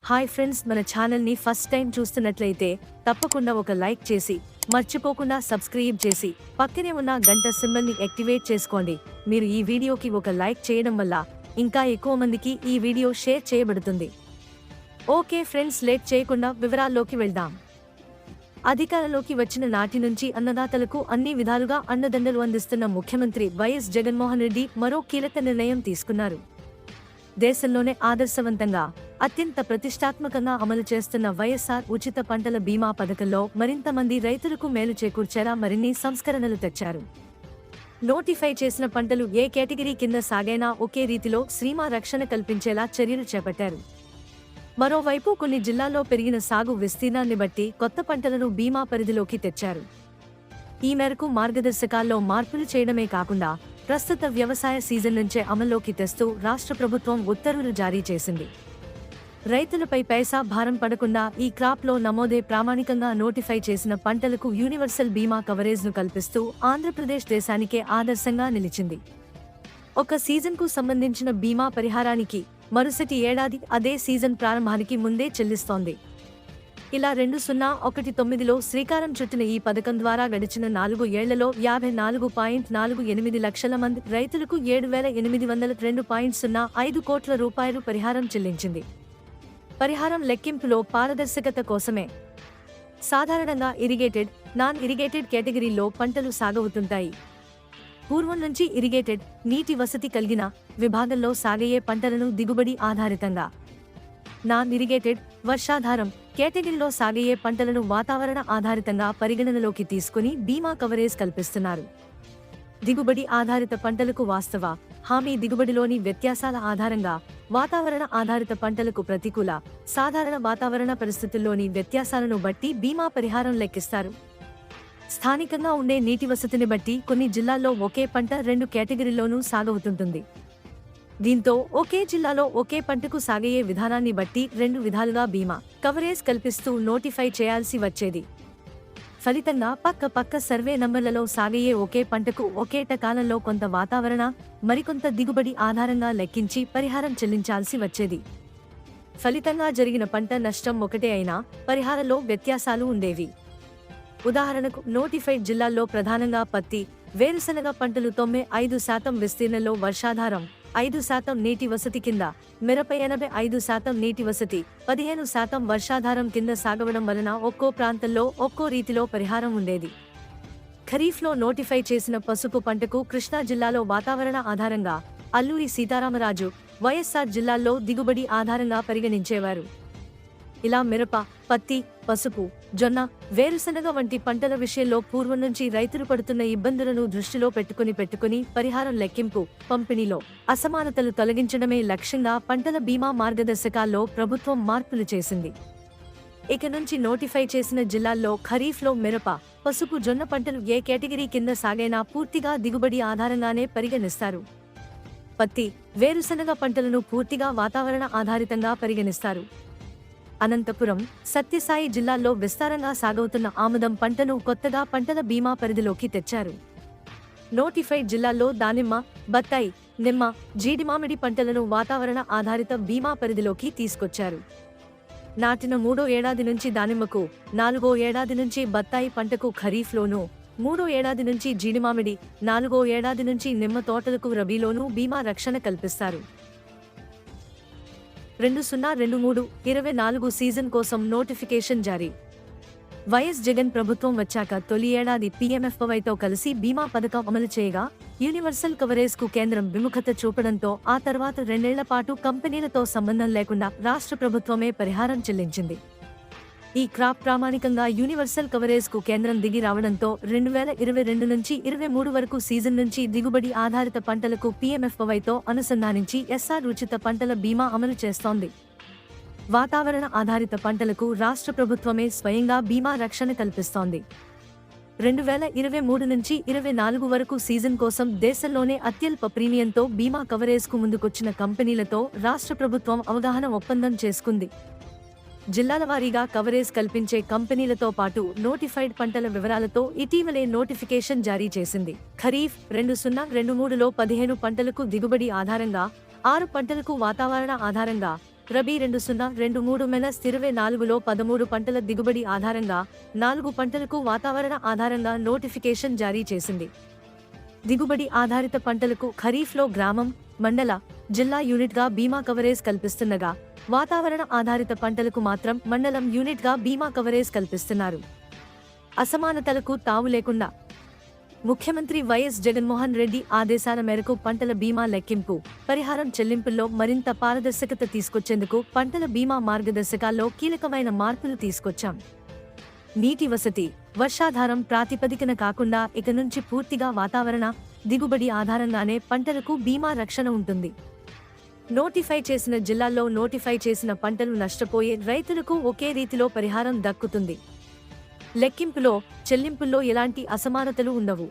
Hi friends, మన ఛానల్ని first time చూస్తున్నట్లయితే తప్పకుండా ఒక లైక్ చేసి మర్చిపోకుండా సబ్స్క్రైబ్ చేసి పక్కనే ఉన్న గంట సింబల్ని యాక్టివేట్ చేసుకోండి. మీరు ఈ వీడియోకి ఒక లైక్ చేయడం వల్ల ఇంకా ఎక్కువ మందికి ఈ వీడియో షేర్ చేయబడుతుంది. ఓకే ఫ్రెండ్స్, లేట్ చేయకుండా వివరాల్లోకి వెళ్దాం. అధికారంలోకి వచ్చిన నాటి నుంచి అన్నదాతలకు అన్ని విధాలుగా అండదండలు అందిస్తున్న ముఖ్యమంత్రి వైఎస్ జగన్మోహన్ రెడ్డి మరో కీలక నిర్ణయం తీసుకున్నారు. దేశంలోనే ఆదర్శవంతంగా అత్యంత ప్రతిష్టాత్మకంగా అమలు చేస్తున్న వైఎస్ఆర్ ఉచిత పంటల బీమా పథకంలో మరింత మంది రైతులకు మేలు చేకూర్చేలా మరిన్ని సంస్కరణలు తెచ్చారు. నోటిఫై చేసిన పంటలు ఏ కేటగిరీ కింద సాగైనా ఒకే రీతిలో బీమా రక్షణ కల్పించేలా చర్యలు చేపట్టారు. మరోవైపు కొన్ని జిల్లాల్లో పెరిగిన సాగు విస్తీర్ణాన్ని బట్టి కొత్త పంటలను బీమా పరిధిలోకి తెచ్చారు. ఈ మేరకు మార్గదర్శకాల్లో మార్పులు చేయడమే కాకుండా ప్రస్తుత వ్యవసాయ సీజన్ నుంచే అమల్లోకి తెస్తూ రాష్ట్ర ప్రభుత్వం ఉత్తర్వులు జారీ చేసింది. రైతులపై పైసా భారం పడకుండా ఈ క్రాప్లో నమోదే ప్రామాణికంగా నోటిఫై చేసిన పంటలకు యూనివర్సల్ బీమా కవరేజ్ను కల్పిస్తూ ఆంధ్రప్రదేశ్ దేశానికే ఆదర్శంగా నిలిచింది. ఒక సీజన్కు సంబంధించిన బీమా పరిహారానికి మరుసటి ఏడాది అదే సీజన్ ప్రారంభానికి ముందే చెల్లిస్తోంది. ఇలా 2019లో శ్రీకారం చుట్టిన ఈ పథకం ద్వారా గడిచిన 4 ఏళ్లలో 54.48 లక్షల మంది రైతులకు 7,802.05 కోట్ల రూపాయలు పరిహారం చెల్లించింది. పరిహారం లెక్కింపులో పారదర్శకత కోసమే సాధారణంగా ఇరిగేటెడ్, నాన్ ఇరిగేటెడ్ కేటగిరీల్లో పంటలు సాగవుతుంటాయి. పూర్వం నుంచి ఇరిగేటెడ్, నీటి వసతి కలిగిన విభాగంలో సాగయ్యే పంటలను దిగుబడి ఆధారితంగా, నాన్ ఇరిగేటెడ్, వర్షాధారం కేటగిరీలో సాగయ్యే పంటలను వాతావరణ ఆధారితంగా పరిగణనలోకి తీసుకుని బీమా కవరేజ్ కల్పిస్తున్నారు. దిగుబడి ఆధారిత పంటలకు వాస్తవ, హామీ దిగుబడిలోని వ్యత్యాసాల ఆధారంగా, వాతావరణ ఆధారిత పంటలకు ప్రతికూల, సాధారణ వాతావరణ పరిస్థితుల్లోని వ్యత్యాసాలను బట్టి బీమా పరిహారం లెక్కిస్తారు. స్థానికంగా ఉండే నీటి వసతిని బట్టి కొన్ని జిల్లాల్లో ఒకే పంట 2 కేటగిరీల్లోనూ సాగవుతుంటుంది. దీంతో ఒకే జిల్లాలో ఒకే పంటకు సాగయ్యే విధానాన్ని బట్టి 2 విధాలుగా బీమా కవరేజ్ కల్పిస్తూ నోటిఫై చేయాల్సి వచ్చేది. ఫలితంగా పక్క సర్వే నంబర్లలో సాగయ్యే ఒకే పంటకు ఒకేట కాలంలో కొంత వాతావరణ, మరికొంత దిగుబడి ఆధారంగా లెక్కించి పరిహారం చెల్లించాల్సి వచ్చేది. ఫలితంగా జరిగిన పంట నష్టం ఒకటే అయినా పరిహారంలో వ్యత్యాసాలు ఉండేవి. ఉదాహరణకు నోటిఫైడ్ జిల్లాల్లో ప్రధానంగా పత్తి, వేరుశనగ పంటలు 95% విస్తీర్ణంలో వర్షాధారం, 5% నీటి వసతి కింద, మిరప 85% నీటి వసతి, 15% వర్షాధారం కింద సాగవడం వలన ఒక్కో ప్రాంతంలో ఒక్కో రీతిలో పరిహారం ఉండేది. ఖరీఫ్లో నోటిఫై చేసిన పసుపు పంటకు కృష్ణా జిల్లాలో వాతావరణ ఆధారంగా, అల్లూరి సీతారామరాజు, వైఎస్ఆర్ జిల్లాల్లో దిగుబడి ఆధారంగా పరిగణించేవారు. ఇలా మిరప, పత్తి, పసుపు, జొన్న, వేరుశనగ వంటి పంటల విషయంలో పూర్వం నుంచి రైతులు పడుతున్న ఇబ్బందులను దృష్టిలో పెట్టుకుని పరిహారం లెక్కింపు, పంపిణీలో అసమానతలు తొలగించడమే లక్ష్యంగా పంటల బీమా మార్గదర్శకాల్లో ప్రభుత్వం మార్పులు చేసింది. ఇక నుంచి నోటిఫై చేసిన జిల్లాల్లో ఖరీఫ్లో మిరప, పసుపు, జొన్న పంటలు ఏ కేటగిరీ కింద సాగైనా పూర్తిగా దిగుబడి ఆధారంగానే పరిగణిస్తారు. పత్తి, వేరుశనగ పంటలను పూర్తిగా వాతావరణ ఆధారితంగా పరిగణిస్తారు. అనంతపురం, సత్యసాయి జిల్లాల్లో విస్తారంగా సాగవుతున్న ఆముదం పంటను కొత్తగా పంటల బీమా పరిధిలోకి తెచ్చారు. నోటిఫైడ్ జిల్లాల్లో దానిమ్మ, బత్తాయి, నిమ్మ, జీడిమామిడి పంటలను వాతావరణ ఆధారిత బీమా పరిధిలోకి తీసుకొచ్చారు. నాటిన 3వ ఏడాది నుంచి దానిమ్మకు, 4వ ఏడాది నుంచి బత్తాయి పంటకు ఖరీఫ్లోనూ, 3వ ఏడాది నుంచి జీడిమామిడి, 4వ ఏడాది నుంచి నిమ్మ తోటలకు రబీలోనూ బీమా రక్షణ కల్పిస్తారు. 2023-24 సీజన్ కోసం నోటిఫికేషన్ జారీ. వైఎస్ జగన్ ప్రభుత్వం వచ్చాక తొలి ఏడాది పీఎంఎఫ్వైతో కలిసి బీమా పథకం అమలు చేయగా, యూనివర్సల్ కవరేజ్కు కేంద్రం విముఖత చూపడంతో ఆ తర్వాత 2 ఏళ్ల పాటు కంపెనీలతో సంబంధం లేకుండా రాష్ట్ర ప్రభుత్వమే పరిహారం చెల్లించింది. ఈ క్రాప్ ప్రామాణికంగా యూనివర్సల్ కవరేజ్కు కేంద్రం దిగి రావడంతో 2022 నుంచి 23 వరకు సీజన్ నుంచి దిగుబడి ఆధారిత పంటలకు పీఎంఎఫ్వైతో అనుసంధానించి ఎస్ఆర్ ఉచిత పంటల బీమా అమలు చేస్తోంది. వాతావరణ ఆధారిత పంటలకు రాష్ట్ర ప్రభుత్వమే స్వయంగా బీమా రక్షణ కల్పిస్తోంది. 2023 నుంచి 24 వరకు సీజన్ కోసం దేశంలోనే అత్యల్ప ప్రీమియంతో బీమా కవరేజ్కు ముందుకొచ్చిన కంపెనీలతో రాష్ట్ర ప్రభుత్వం అవగాహన ఒప్పందం చేసుకుంది. జిల్లాల వారీగా కవరేజ్ కల్పించే కంపెనీలతో పాటు నోటిఫైడ్ పంటల వివరాలతో ఇటీవలే నోటిఫికేషన్ జారీ చేసింది. ఖరీఫ్ 2023లో 15 పంటలకు దిగుబడి ఆధారంగా, 6 పంటలకు వాతావరణ ఆధారంగా, రబీ 2023-24లో 13 పంటల దిగుబడి ఆధారంగా 4 పంటలకు వాతావరణ ఆధారంగా నోటిఫికేషన్ జారీ చేసింది. దిగుబడి ఆధారిత పంటలకు ఖరీఫ్లో గ్రామం, మండల, జిల్లా యూనిట్గా బీమా కవరేజ్ కల్పిస్తుండగా, వాతావరణ ఆధారిత పంటలకు మాత్రం మండలం యూనిట్గా బీమా కవరేజ్ కల్పిస్తున్నారు. అసమానతలకు తావు లేకుండా ముఖ్యమంత్రి వైఎస్ జగన్మోహన్ రెడ్డి ఆదేశాల మేరకు పంటల బీమా లెక్కింపు, పరిహారం చెల్లింపుల్లో మరింత పారదర్శకత తీసుకొచ్చేందుకు పంటల బీమా మార్గదర్శకాల్లో కీలకమైన మార్పులు తీసుకొచ్చాం. నీటి వసతి, వర్షాధారం ప్రాతిపదికన కాకుండా ఇక నుంచి పూర్తిగా వాతావరణ, దిగుబడి ఆధారంగానే పంటలకు బీమా రక్షణ ఉంటుంది. నోటిఫై చేసిన జిల్లాల్లో నోటిఫై చేసిన పంటలు నష్టపోయే రైతులకు ఒకే రీతిలో పరిహారం దక్కుతుంది. లెక్కింపులో, చెల్లింపుల్లో ఎలాంటి అసమానతలు ఉండవు.